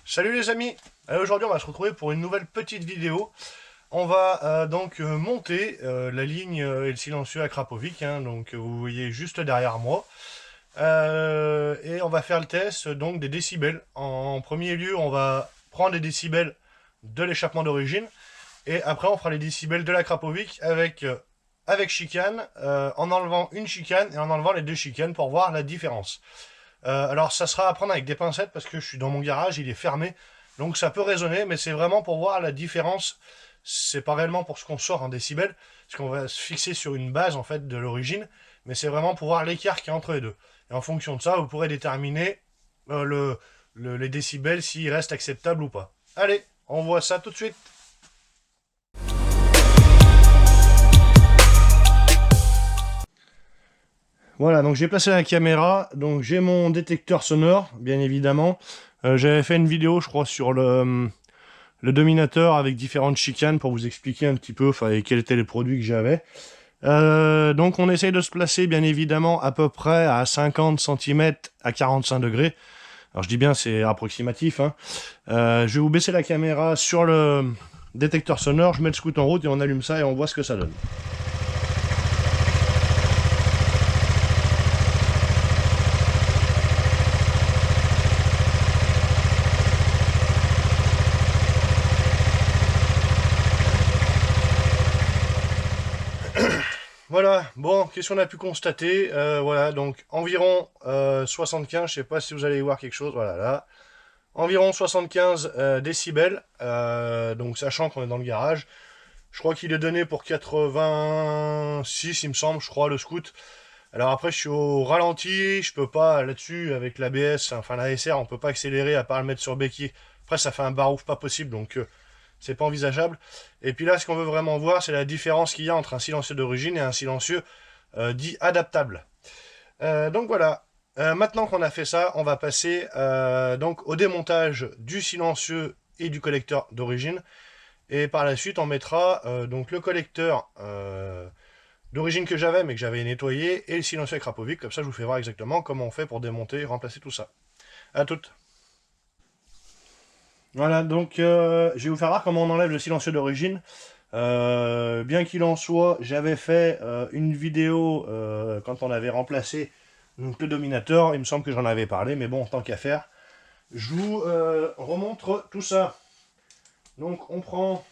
Salut les amis. Aujourd'hui on va se retrouver pour une nouvelle petite vidéo. On va donc monter la ligne et le silencieux à Krapovic, hein, donc vous voyez juste derrière moi. Et on va faire le test donc des décibels. En premier lieu on va prendre les décibels de l'échappement d'origine. Et après on fera les décibels de la Krapovic avec chicane, en enlevant une chicane et en enlevant les deux chicanes pour voir la différence. Alors ça sera à prendre avec des pincettes parce que je suis dans mon garage, il est fermé. Donc ça peut résonner, mais c'est vraiment pour voir la différence. C'est pas réellement pour ce qu'on sort en décibels, parce qu'on va se fixer sur une base en fait de l'origine, mais c'est vraiment pour voir l'écart qu'il y a entre les deux. Et en fonction de ça, vous pourrez déterminer les décibels s'ils restent acceptables ou pas. Allez, on voit ça tout de suite. Voilà, donc j'ai placé la caméra, donc j'ai mon détecteur sonore, bien évidemment. J'avais fait une vidéo, je crois, sur le Dominator avec différentes chicanes pour vous expliquer un petit peu quels étaient les produits que j'avais. Donc on essaye de se placer, bien évidemment, à peu près à 50 cm à 45 degrés. Alors je dis bien, c'est approximatif, hein. Je vais vous baisser la caméra sur le détecteur sonore, je mets le scout en route et on allume ça et on voit ce que ça donne. Voilà, bon, qu'est-ce qu'on a pu constater? Voilà, donc environ 75, je sais pas si vous allez voir quelque chose, voilà, là. Environ 75 décibels, donc sachant qu'on est dans le garage. Je crois qu'il est donné pour 86, il me semble, je crois, le scout. Alors après, je suis au ralenti, je peux pas, là-dessus, avec l'ABS, enfin la SR, on peut pas accélérer à part le mettre sur béquille. Après, ça fait un barouf pas possible, donc c'est pas envisageable. Et puis là, ce qu'on veut vraiment voir, c'est la différence qu'il y a entre un silencieux d'origine et un silencieux dit adaptable. Donc voilà. Maintenant qu'on a fait ça, on va passer donc au démontage du silencieux et du collecteur d'origine. Et par la suite, on mettra donc le collecteur d'origine que j'avais, mais que j'avais nettoyé, et le silencieux avec Krapovic. Comme ça, je vous fais voir exactement comment on fait pour démonter et remplacer tout ça. A toutes. Voilà, donc je vais vous faire voir comment on enlève le silencieux d'origine. Bien qu'il en soit, j'avais fait une vidéo quand on avait remplacé donc, le Dominator. Il me semble que j'en avais parlé, mais bon, tant qu'à faire, je vous remontre tout ça. Donc on prend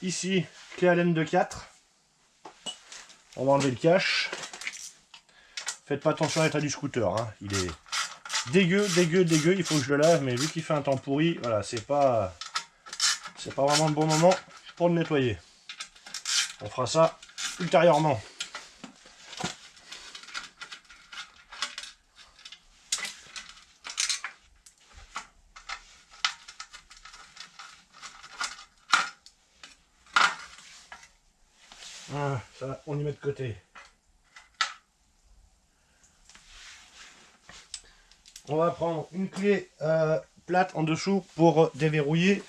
ici clé Allen de 4. On va enlever le cache. Faites pas attention à l'état du scooter, hein. Il est dégueu, dégueu, dégueu. Il faut que je le lave, mais vu qu'il fait un temps pourri, voilà, c'est pas vraiment le bon moment pour le nettoyer. On fera ça ultérieurement. Voilà, ça, on y met de côté. On va prendre une clé plate en dessous pour déverrouiller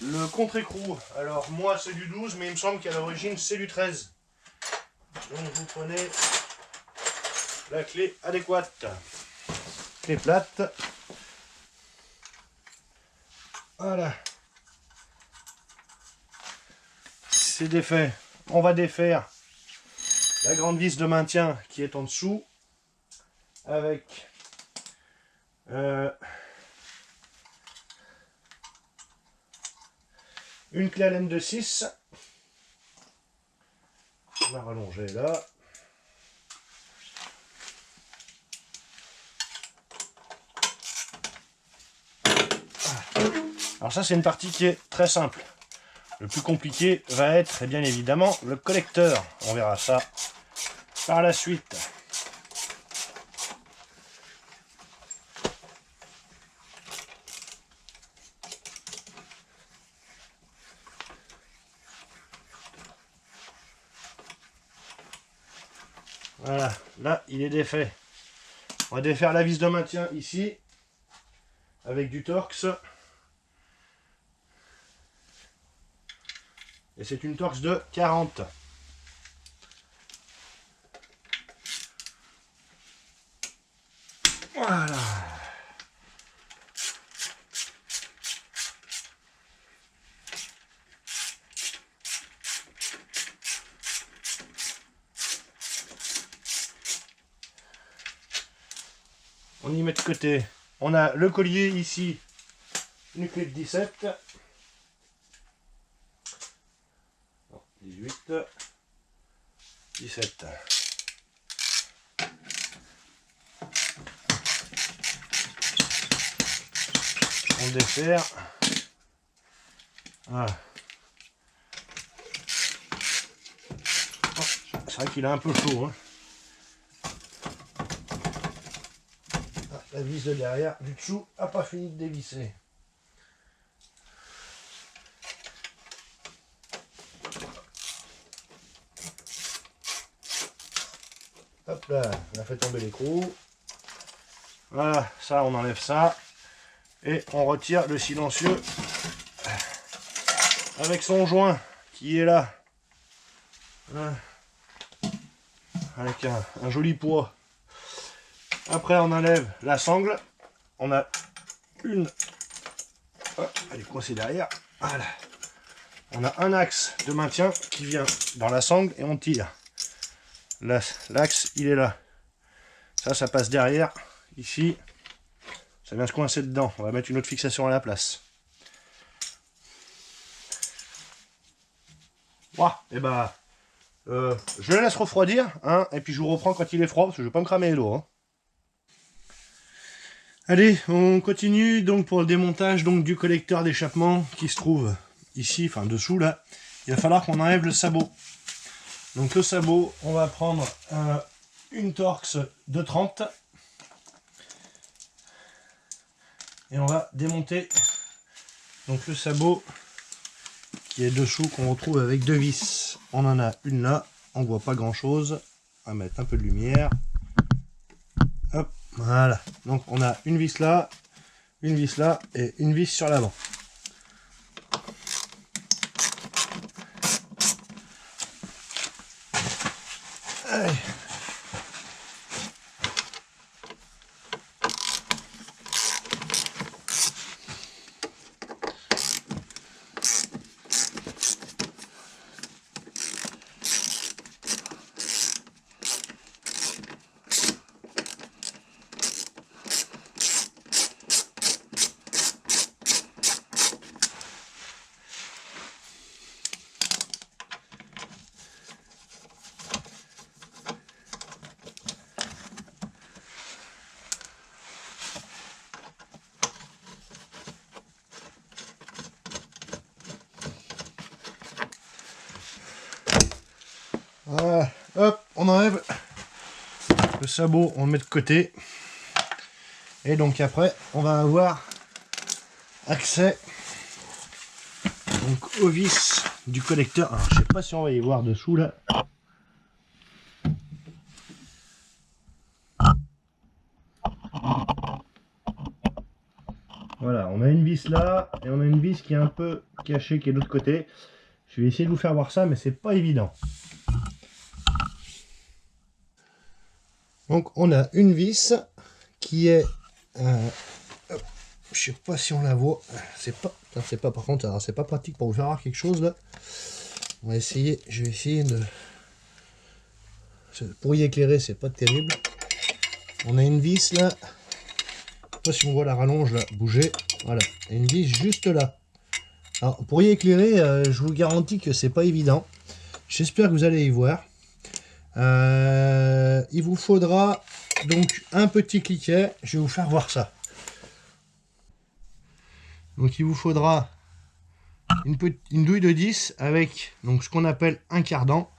le contre-écrou. Alors moi c'est du 12, mais il me semble qu'à l'origine c'est du 13. Donc vous prenez la clé adéquate. Clé plate. Voilà. C'est défait. On va défaire la grande vis de maintien qui est en dessous avec une clé Allen de 6. On va rallonger là. Alors ça c'est une partie qui est très simple. Le plus compliqué va être bien évidemment le collecteur. On verra ça par la suite. Voilà, là il est défait. On va défaire la vis de maintien ici avec du Torx. Et c'est une Torx de 40. Voilà. on y met de côté. On a le collier ici, une clé de 17. Non, 18. 17. On le défaire. Voilà. Oh, c'est vrai qu'il est un peu chaud. Hein. Ah, la vis de derrière du dessous n'a pas fini de dévisser. Hop là, on a fait tomber l'écrou. Voilà, ça on enlève ça. Et on retire le silencieux avec son joint qui est là. Avec un joli poids. Après on enlève la sangle. On a une... elle est coincée derrière. Voilà. On a un axe de maintien qui vient dans la sangle et on tire. L'axe il est là. Ça passe derrière. Ici. Ça vient se coincer dedans. On va mettre une autre fixation à la place. Ouah, et bah, je le laisse refroidir, hein, et puis je vous reprends quand il est froid, parce que je ne vais pas me cramer les doigts. Hein. Allez, on continue donc pour le démontage donc, du collecteur d'échappement qui se trouve ici, enfin dessous là. Il va falloir qu'on enlève le sabot. Donc le sabot, on va prendre une Torx de 30. Et on va démonter donc le sabot qui est dessous, qu'on retrouve avec deux vis. On en a une là, on voit pas grand chose. On va mettre un peu de lumière. Hop, voilà. Donc on a une vis là et une vis sur l'avant. Allez. Voilà, hop, on enlève le sabot, on le met de côté. Et donc après, on va avoir accès donc, aux vis du collecteur. Alors, je sais pas si on va y voir dessous là. Voilà, on a une vis là et on a une vis qui est un peu cachée qui est de l'autre côté. Je vais essayer de vous faire voir ça, mais c'est pas évident. Donc on a une vis qui est, je sais pas si on la voit, c'est pas par contre, alors c'est pas pratique pour vous faire voir quelque chose là. On va essayer, je vais essayer de, pour y éclairer c'est pas terrible. On a une vis là, je sais pas si on voit la rallonge là bouger, voilà, et une vis juste là. Alors pour y éclairer, je vous garantis que c'est pas évident. J'espère que vous allez y voir. Il vous faudra donc un petit cliquet, je vais vous faire voir ça. Donc il vous faudra une douille de 10 avec donc ce qu'on appelle un cardan.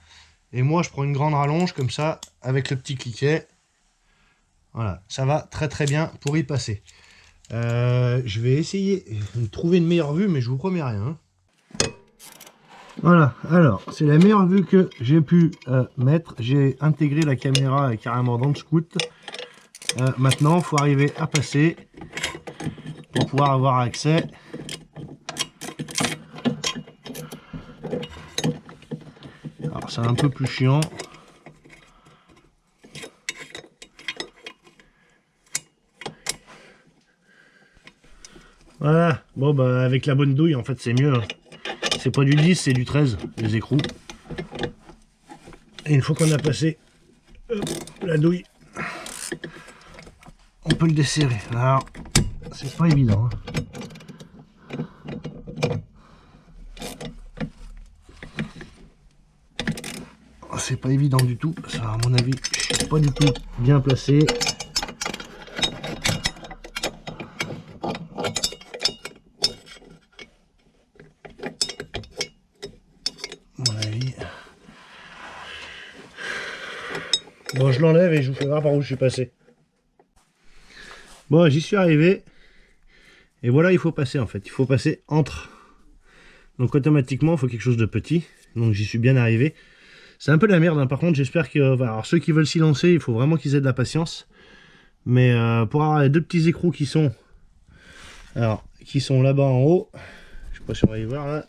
Et moi je prends une grande rallonge comme ça avec le petit cliquet. Voilà, ça va très très bien pour y passer. Je vais essayer de trouver une meilleure vue, mais je vous promets rien. Hein. Voilà, alors c'est la meilleure vue que j'ai pu mettre. J'ai intégré la caméra carrément dans le scout. Maintenant, il faut arriver à passer pour pouvoir avoir accès. Alors c'est un peu plus chiant. Voilà, bon bah avec la bonne douille en fait c'est mieux. Hein. C'est pas du 10, c'est du 13, les écrous. Et une fois qu'on a passé la douille, on peut le desserrer. Alors, c'est pas évident. C'est pas évident du tout. Ça, à mon avis, je suis pas du tout bien placé. Bon, je l'enlève et je vous fais voir par où je suis passé. Bon, j'y suis arrivé. Et voilà, il faut passer en fait. Il faut passer entre. Donc automatiquement, il faut quelque chose de petit. Donc j'y suis bien arrivé. C'est un peu la merde, hein. Par contre, j'espère que... Alors ceux qui veulent s'y lancer, il faut vraiment qu'ils aient de la patience. Mais pour avoir les deux petits écrous qui sont... Alors, qui sont là-bas en haut. Je sais pas si on va y voir là.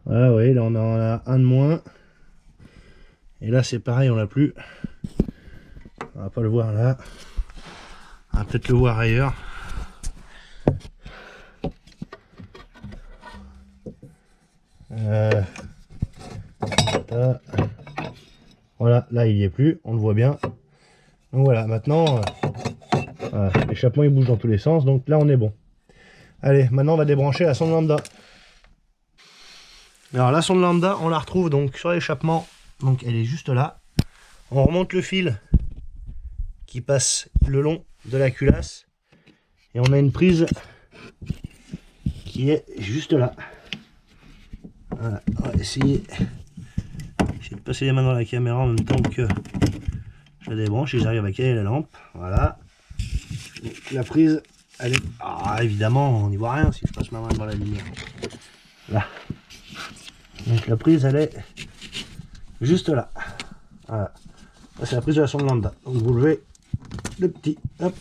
Voilà, vous voyez, là on en a un de moins. Et là c'est pareil, on l'a plus. On va pas le voir là. On va peut-être le voir ailleurs. Voilà, là il y est plus, on le voit bien. Donc voilà, maintenant voilà, l'échappement il bouge dans tous les sens, donc là on est bon. Allez, maintenant on va débrancher la sonde lambda. Alors la sonde lambda, on la retrouve donc sur l'échappement, donc elle est juste là. On remonte le fil qui passe le long de la culasse et on a une prise qui est juste là. Voilà, on va essayer de passer les mains dans la caméra en même temps que je la débranche et j'arrive à caler la lampe. Voilà. Donc, la prise, elle est... Ah, évidemment, on n'y voit rien si je passe ma main devant la lumière. Là. Donc la prise, elle est juste là. Voilà. C'est la prise de la sonde lambda. Donc vous levez le petit. Hop.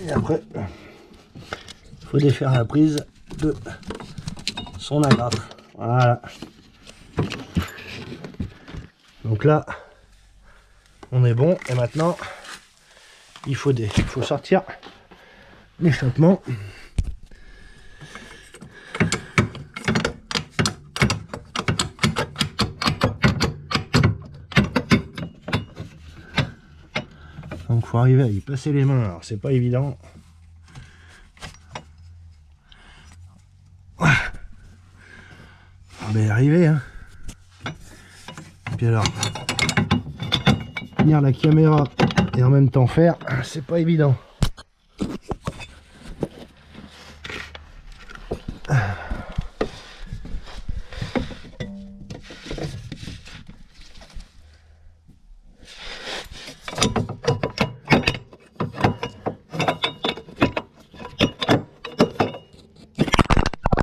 Et après, il faut défaire la prise de son agrafe. Voilà. Donc là, on est bon. Et maintenant, il faut sortir l'échappement. Donc faut arriver à y passer les mains. Alors c'est pas évident. On va y arriver, hein. Et puis alors, tenir la caméra et en même temps faire, c'est pas évident.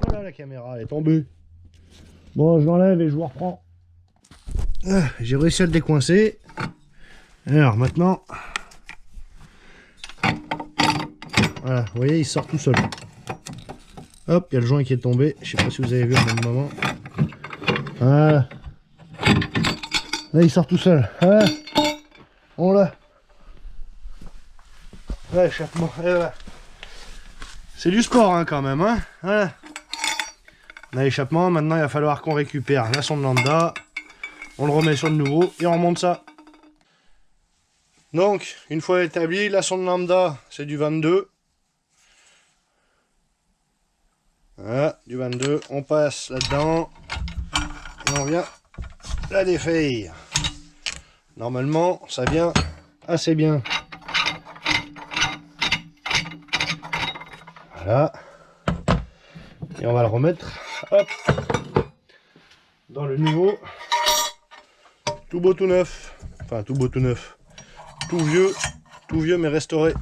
Voilà, la caméra elle est tombée. Bon, je l'enlève et je vous reprends. J'ai réussi à le décoincer. Alors maintenant, voilà, vous voyez, il sort tout seul. Hop, il y a le joint qui est tombé. Je sais pas si vous avez vu au même moment. Voilà. Là, il sort tout seul. Voilà. On l'a. Voilà, échappement. Voilà. C'est du sport, hein, quand même. Hein, voilà. On a l'échappement. Maintenant, il va falloir qu'on récupère la sonde lambda. On le remet sur le nouveau et on remonte ça. Donc, une fois établi, la sonde lambda, c'est du 22. Voilà, du 22. On passe là-dedans. Et on vient la défaire. Normalement, ça vient assez bien. Voilà. Et on va le remettre, hop, dans le nouveau. Tout beau, tout neuf. Enfin, tout beau, tout neuf. Tout vieux mais restauré.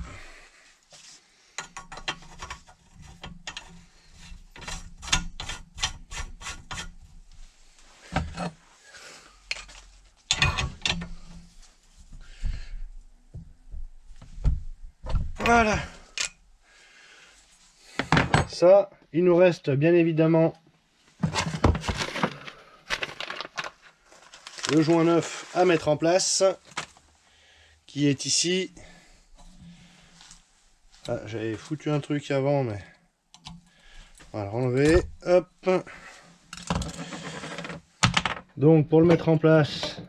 Voilà. Ça, il nous reste bien évidemment le joint neuf à mettre en place, qui est ici. Ah, j'avais foutu un truc avant, mais on va le renlever. Hop. Donc pour le mettre en place,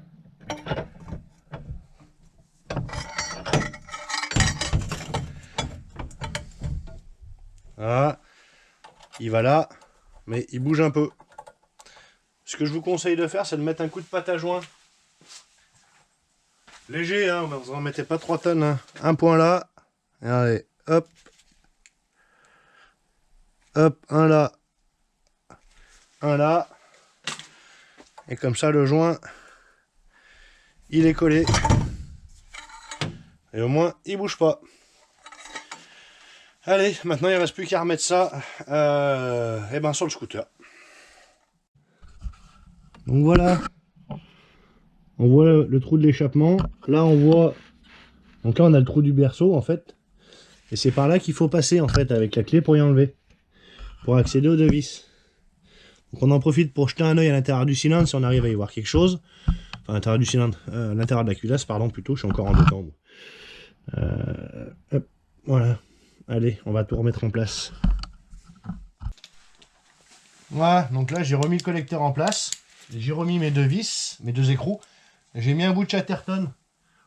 Voilà. Il va là, mais il bouge un peu. Ce que je vous conseille de faire, c'est de mettre un coup de patte à joint. Léger, hein, vous n'en mettez pas 3 tonnes. Hein. Un point là. Et allez, hop. Hop, un là. Un là. Et comme ça, le joint, il est collé. Et au moins, il bouge pas. Allez, maintenant, il ne reste plus qu'à remettre ça et ben, sur le scooter. Donc voilà. On voit le trou de l'échappement. Là, on voit... Donc là, on a le trou du berceau, en fait. Et c'est par là qu'il faut passer, en fait, avec la clé pour y enlever. Pour accéder aux 2 vis. Donc on en profite pour jeter un œil à l'intérieur du cylindre, si on arrive à y voir quelque chose. Enfin, à l'intérieur du cylindre, à l'intérieur de la culasse, pardon, plutôt. Je suis encore en dedans. Hop, voilà. Allez, on va tout remettre en place. Voilà, donc là, j'ai remis le collecteur en place. J'ai remis mes 2 vis, mes 2 écrous. J'ai mis un bout de Chatterton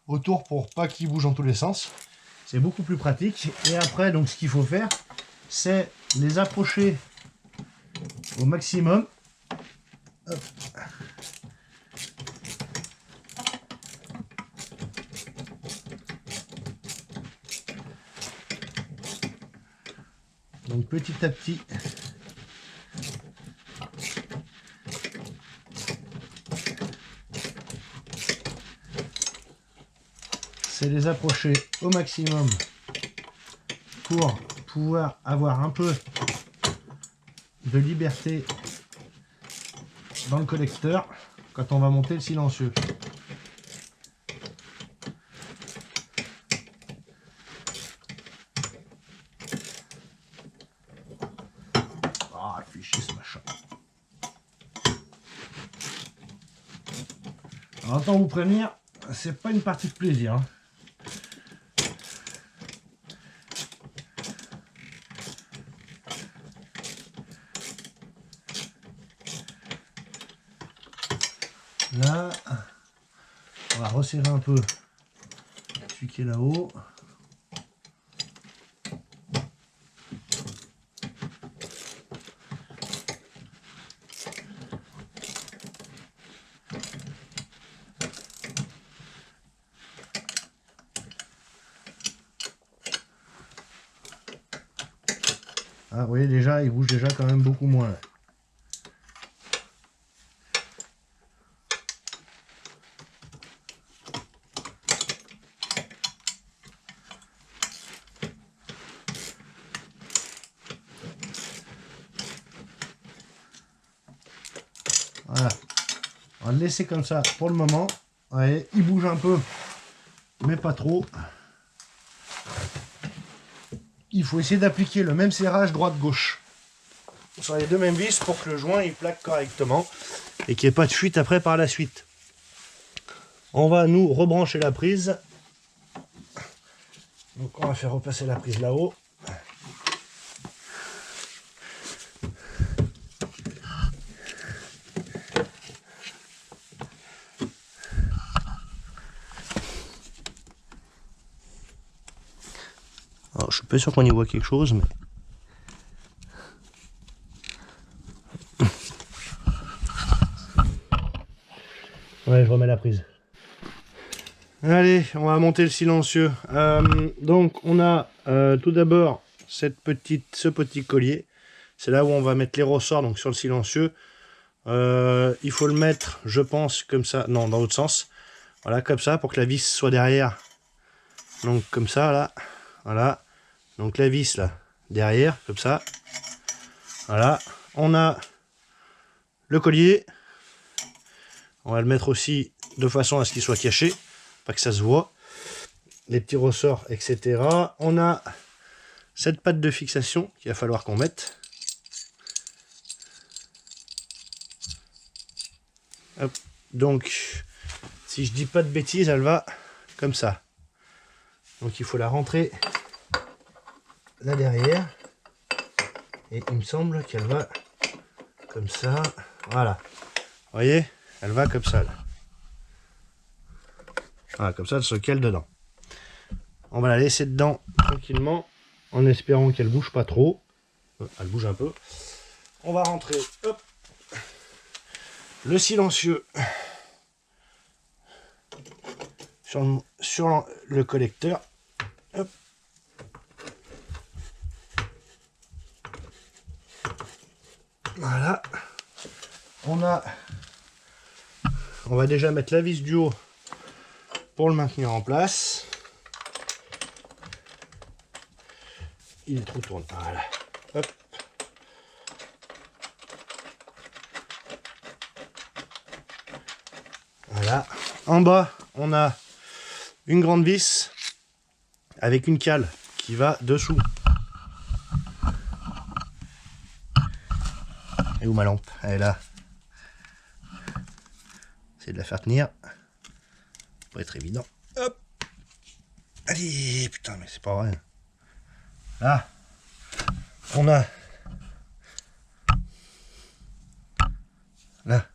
autour pour pas qu'il bouge dans tous les sens. C'est beaucoup plus pratique. Et après, donc, ce qu'il faut faire, c'est les approcher au maximum. Hop. Donc petit à petit, c'est les approcher au maximum pour pouvoir avoir un peu de liberté dans le collecteur quand on va monter le silencieux. Ah, il fait chier ce machin. Alors, autant vous prévenir, c'est pas une partie de plaisir. Hein. Là, on va resserrer un peu celui qui est là-haut. Ah, vous voyez déjà, il bouge déjà quand même beaucoup moins. Là. Voilà. On va le laisser comme ça pour le moment. Vous voyez, il bouge un peu, mais pas trop. Il faut essayer d'appliquer le même serrage droite-gauche sur les 2 mêmes vis pour que le joint il plaque correctement et qu'il n'y ait pas de fuite après par la suite. On va nous rebrancher la prise. Donc on va faire repasser la prise là-haut. Alors, je suis pas sûr qu'on y voit quelque chose, mais... Ouais, je remets la prise. Allez, on va monter le silencieux. Donc, on a tout d'abord ce petit collier. C'est là où on va mettre les ressorts, donc sur le silencieux. Il faut le mettre, je pense, comme ça. Non, dans l'autre sens. Voilà, comme ça, pour que la vis soit derrière. Donc, comme ça, là. Voilà. Donc la vis là, derrière, comme ça. Voilà. On a le collier. On va le mettre aussi de façon à ce qu'il soit caché, pas que ça se voit. Les petits ressorts, etc. On a cette patte de fixation qu'il va falloir qu'on mette. Hop. Donc, si je dis pas de bêtises, elle va comme ça. Donc il faut la rentrer là derrière et il me semble qu'elle va comme ça, voilà, vous voyez, elle va comme ça là. Voilà, comme ça elle se cale dedans. On va la laisser dedans tranquillement en espérant qu'elle bouge pas trop. Elle bouge un peu. On va rentrer, hop, le silencieux sur le collecteur. Hop. Voilà. On va déjà mettre la vis du haut pour le maintenir en place. Il est trop tourné. Voilà. Hop. Voilà. En bas, on a une grande vis avec une cale qui va dessous. Et où ma lampe? Elle est là. C'est de la faire tenir. Ça peut être évident. Hop. Allez, putain, mais c'est pas vrai. Là, on a là.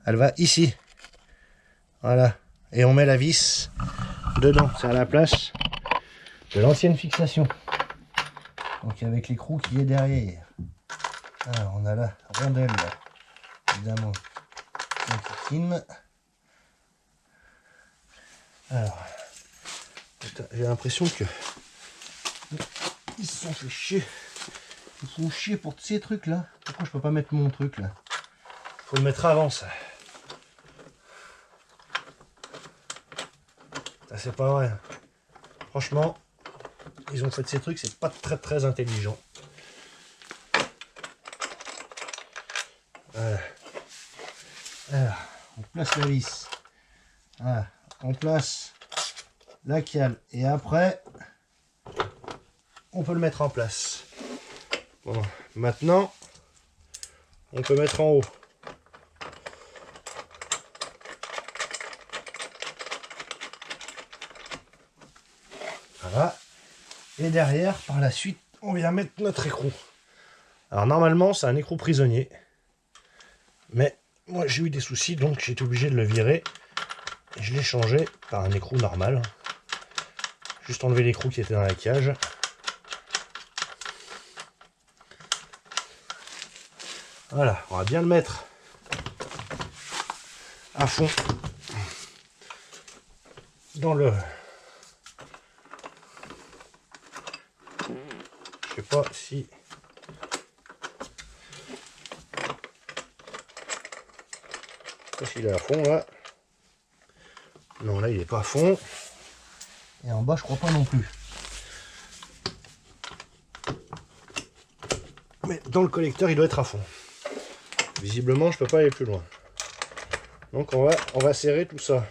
Elle va ici. Voilà. Et on met la vis dedans. C'est à la place de l'ancienne fixation. Donc avec l'écrou qui est derrière. Alors on a la rondelle là. Évidemment. Qui filme. Alors. J'ai l'impression que ils se sont fait chier. Ils se font chier pour ces trucs là. Pourquoi je peux pas mettre mon truc là? Faut le mettre avant ça. Ça c'est pas vrai. Franchement, ils ont fait ces trucs, c'est pas très intelligent. Voilà. Alors, on place la vis. Voilà. On place la cale et après on peut le mettre en place. Bon, maintenant on peut mettre en haut. Voilà. Et derrière, par la suite, on vient mettre notre écrou. Alors normalement, c'est un écrou prisonnier. Mais moi, j'ai eu des soucis, donc j'ai été obligé de le virer. Et je l'ai changé par un écrou normal. Juste enlever l'écrou qui était dans la cage. Voilà, on va bien le mettre à fond dans le... Je sais pas si... Je sais pas s'il est à fond là. Non, là il est pas à fond. Et en bas je crois pas non plus. Mais dans le collecteur il doit être à fond. Visiblement je peux pas aller plus loin. Donc on va serrer tout ça.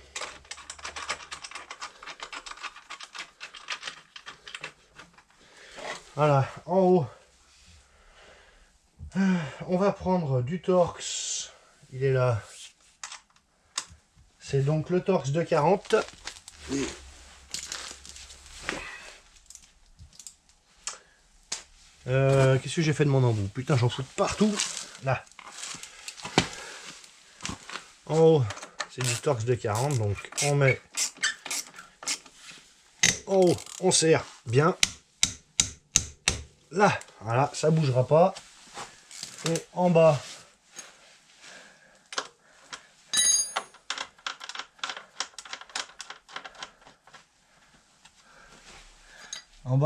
Voilà, en haut. On va prendre du Torx. Il est là. C'est donc le Torx 240. Qu'est-ce que j'ai fait de mon embout? Putain, j'en fous de partout. Là. En haut, c'est du Torx 240. Donc, on met en haut, on serre bien. Là, voilà, ça bougera pas. Et en bas,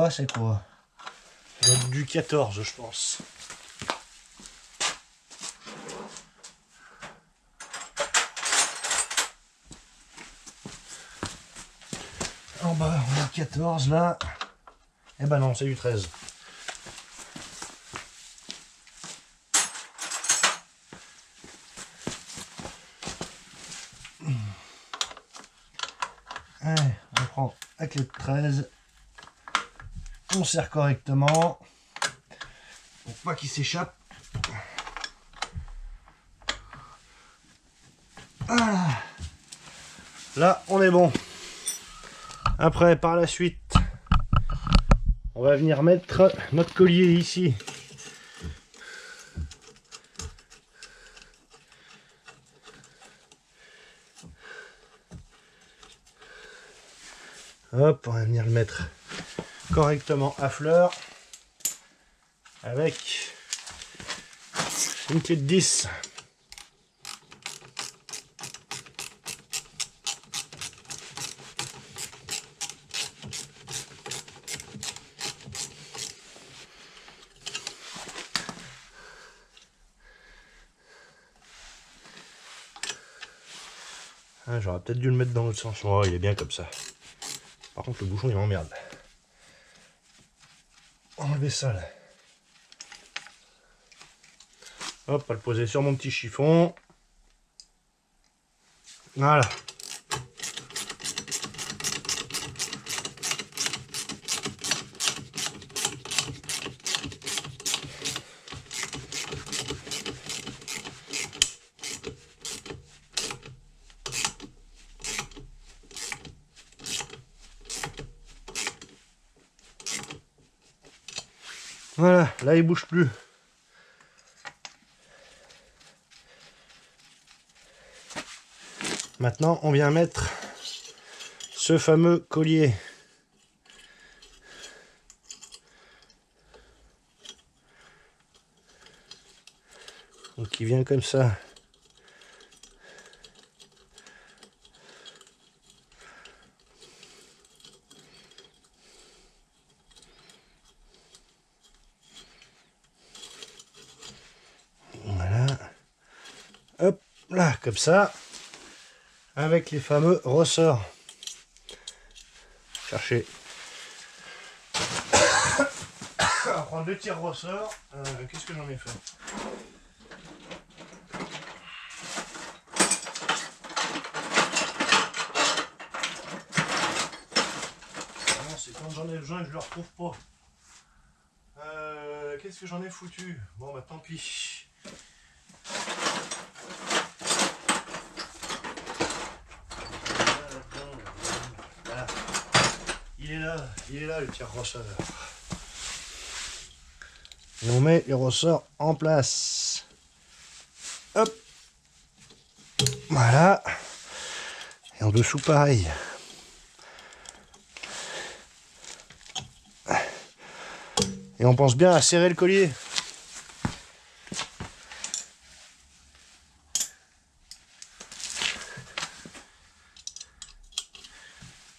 c'est quoi? Donc, du 14, je pense. En bas, on a 14 là. Eh ben non, c'est du 13. Allez, on prend la clé de 13. On serre correctement. Pour pas qu'il s'échappe. Voilà. Là, on est bon. Après, par la suite, on va venir mettre notre collier ici. Hop, on va venir le mettre correctement à fleur. avec une clé de 10. Ah, j'aurais peut-être dû le mettre dans l'autre sens. Oh, il est bien comme ça. Par contre, le bouchon, il m'emmerde. Enlever ça, là. Hop, à le poser sur mon petit chiffon. Voilà. Voilà, là il bouge plus. Maintenant, on vient mettre ce fameux collier. Donc il vient comme ça. Voilà. Hop là, comme ça. Avec les fameux ressorts. Chercher. On va prendre 2 tirs ressorts. Qu'est-ce que j'en ai fait? C'est quand j'en ai besoin que je le retrouve pas. Qu'est-ce que j'en ai foutu? Bon bah tant pis. Voilà. Il est là le tir ressort. Et on met les ressorts en place. Hop. Voilà. Et en dessous pareil. Et on pense bien à serrer le collier.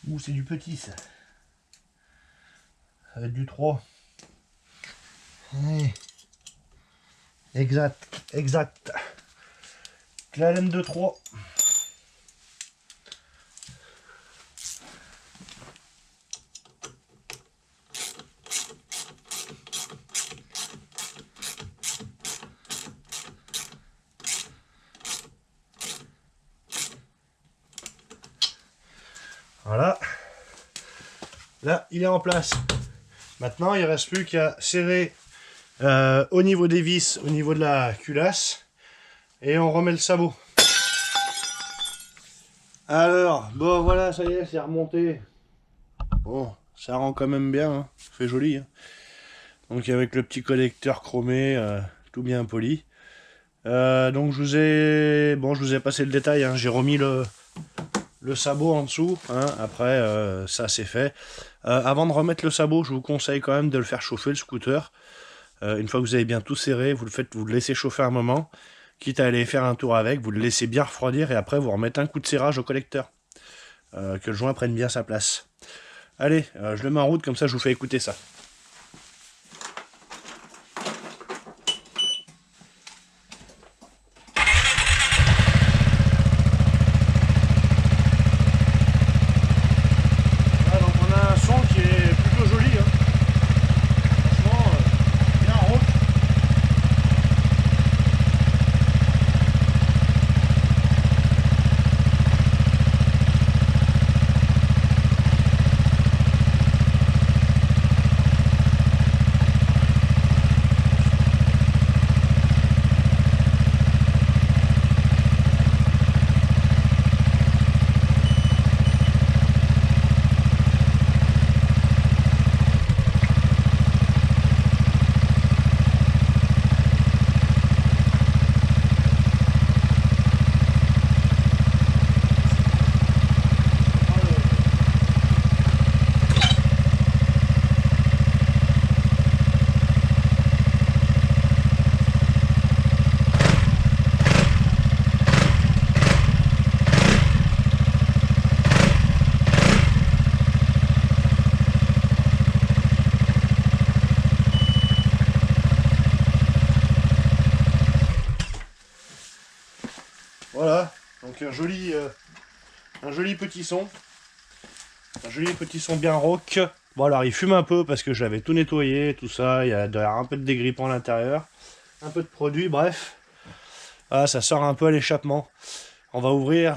Ouh, c'est du petit ça. Ça va être du 3. Ouais. Exact. La laine de 3. Voilà. Là, il est en place. Maintenant, il ne reste plus qu'à serrer au niveau des vis, au niveau de la culasse. Et on remet le sabot. Alors, bon, voilà, ça y est, c'est remonté. Bon, ça rend quand même bien, hein. Ça fait joli. Hein. Donc, avec le petit connecteur chromé, tout bien poli. Donc, je vous ai passé le détail. Hein. J'ai remis le sabot en dessous, hein. Après ça c'est fait. Avant de remettre le sabot, je vous conseille quand même de le faire chauffer le scooter. Une fois que vous avez bien tout serré, vous le laissez chauffer un moment, quitte à aller faire un tour avec, vous le laissez bien refroidir et après vous remettez un coup de serrage au collecteur, que le joint prenne bien sa place. Allez, je le mets en route, comme ça je vous fais écouter ça. Donc un joli petit son. Un joli petit son bien rock. Bon alors il fume un peu parce que j'avais tout nettoyé, tout ça. Il y a un peu de dégrippant à l'intérieur. Un peu de produit, bref. Ah, ça sort un peu à l'échappement. On va ouvrir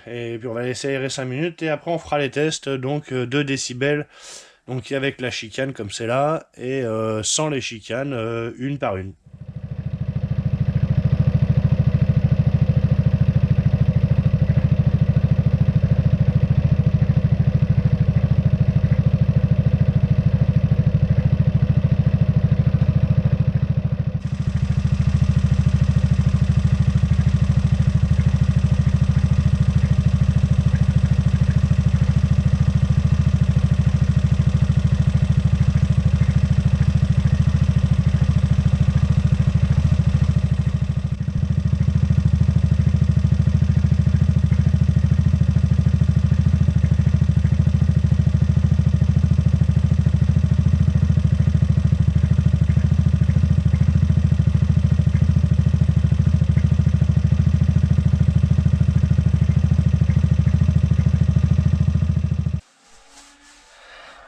et puis on va laisser aérer 5 minutes et après on fera les tests. Donc 2 décibels. Donc avec la chicane comme c'est là et sans les chicanes, une par une.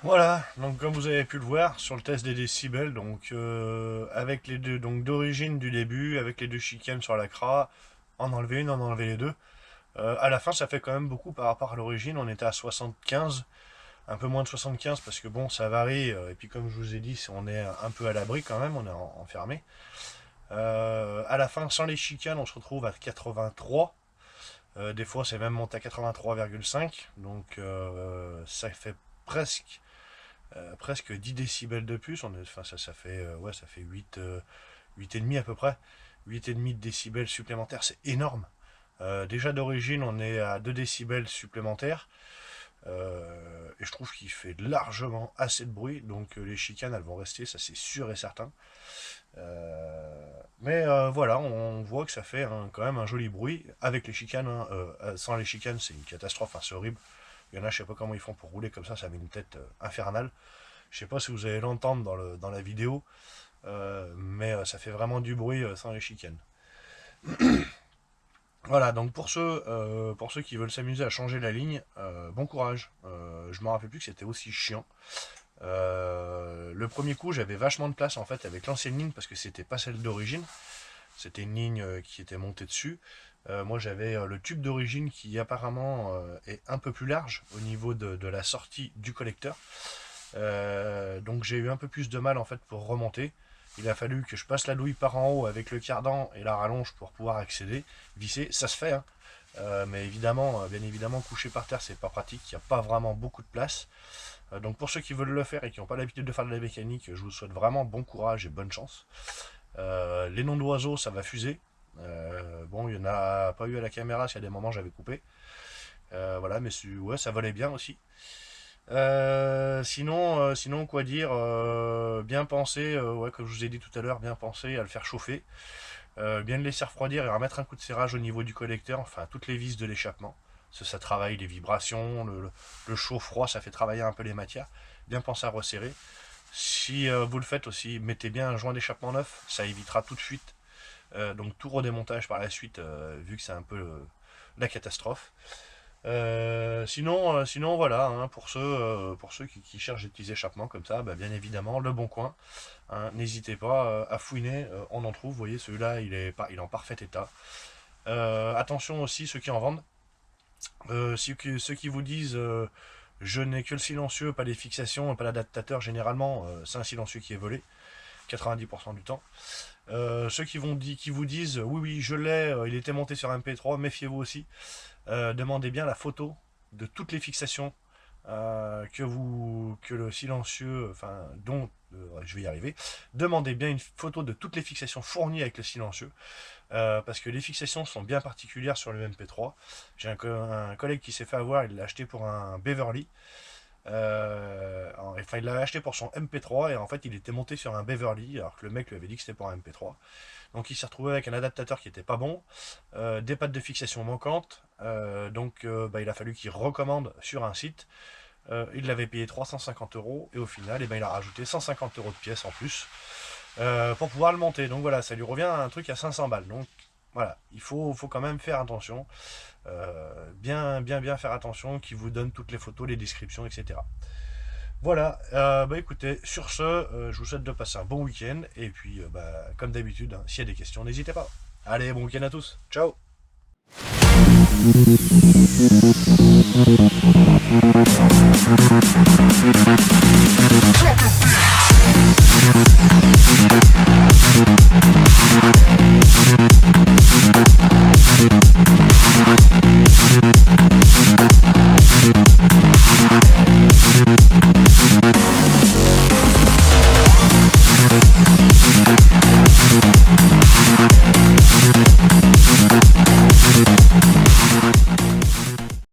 Voilà, donc comme vous avez pu le voir sur le test des décibels, donc avec les deux, donc d'origine du début, avec les 2 chicanes sur la CRA, en enlever une, en enlever les deux. À la fin, ça fait quand même beaucoup par rapport à l'origine. On était à 75, un peu moins de 75 parce que bon, ça varie. Et puis comme je vous ai dit, on est un peu à l'abri quand même, on est enfermé. À la fin, sans les chicanes, on se retrouve à 83. Des fois, c'est même monté à 83,5. Donc ça fait presque 10 décibels de plus. Enfin, ça fait, ouais, ça fait 8,5 à peu près. 8,5 de décibels supplémentaires, c'est énorme. Déjà d'origine, on est à 2 décibels supplémentaires. Et je trouve qu'il fait largement assez de bruit. Donc les chicanes, elles vont rester, ça c'est sûr et certain. Mais voilà, on voit que ça fait quand même un joli bruit. Avec les chicanes, hein, sans les chicanes, c'est une catastrophe, hein, c'est horrible. Il y en a, je sais pas comment ils font pour rouler comme ça met une tête infernale. Je sais pas si vous allez l'entendre dans la vidéo, mais ça fait vraiment du bruit sans les chicanes. Voilà, donc pour ceux qui veulent s'amuser à changer la ligne, bon courage. Je me rappelle plus que c'était aussi chiant. Le premier coup, j'avais vachement de place en fait avec l'ancienne ligne parce que c'était pas celle d'origine. C'était une ligne qui était montée dessus. Moi, j'avais le tube d'origine qui apparemment est un peu plus large au niveau de la sortie du collecteur. Donc j'ai eu un peu plus de mal en fait pour remonter. Il a fallu que je passe la douille par en haut avec le cardan et la rallonge pour pouvoir accéder, visser. Ça se fait, hein. Mais évidemment, bien évidemment, coucher par terre, c'est pas pratique. Il n'y a pas vraiment beaucoup de place. Donc pour ceux qui veulent le faire et qui n'ont pas l'habitude de faire de la mécanique, je vous souhaite vraiment bon courage et bonne chance. Les noms d'oiseaux, ça va fuser. Bon, il n'y en a pas eu à la caméra, s'il y a des moments j'avais coupé. Voilà, mais ouais, ça volait bien aussi. Sinon, quoi dire, bien penser, ouais, comme je vous ai dit tout à l'heure, bien penser à le faire chauffer, bien le laisser refroidir et remettre un coup de serrage au niveau du collecteur, enfin toutes les vis de l'échappement. Ça travaille les vibrations, le chaud-froid, ça fait travailler un peu les matières. Bien penser à resserrer. Si vous le faites aussi, mettez bien un joint d'échappement neuf, ça évitera toute fuite. Donc tout redémontage par la suite, vu que c'est un peu la catastrophe. Sinon voilà, hein, pour ceux qui cherchent des petits échappements comme ça, bah, bien évidemment, le Bon Coin. Hein, n'hésitez pas à fouiner, on en trouve. Vous voyez, celui-là, il est en parfait état. Attention aussi, ceux qui en vendent. Ceux qui vous disent je n'ai que le silencieux, pas les fixations, pas l'adaptateur, généralement, c'est un silencieux qui est volé, 90% du temps. Ceux qui vous disent oui, oui, je l'ai, il était monté sur MP3, méfiez-vous aussi. Demandez bien la photo de toutes les fixations que le silencieux, enfin, dont je vais y arriver. Demandez bien une photo de toutes les fixations fournies avec le silencieux, parce que les fixations sont bien particulières sur le MP3. J'ai un collègue qui s'est fait avoir, il l'a acheté pour un Beverly. Enfin, il l'avait acheté pour son MP3 et en fait il était monté sur un Beverly alors que le mec lui avait dit que c'était pour un MP3. Donc il s'est retrouvé avec un adaptateur qui était pas bon, des pattes de fixation manquantes, donc il a fallu qu'il recommande sur un site. Il l'avait payé 350 € et au final il a rajouté 150 € de pièces en plus pour pouvoir le monter. Donc voilà, ça lui revient à un truc à 500 balles. Donc Voilà, il faut quand même faire attention. Bien faire attention, qui vous donne toutes les photos, les descriptions, etc. Voilà, bah écoutez, sur ce, je vous souhaite de passer un bon week-end, et puis bah, comme d'habitude, hein, s'il y a des questions, n'hésitez pas. Allez, bon week-end à tous, ciao.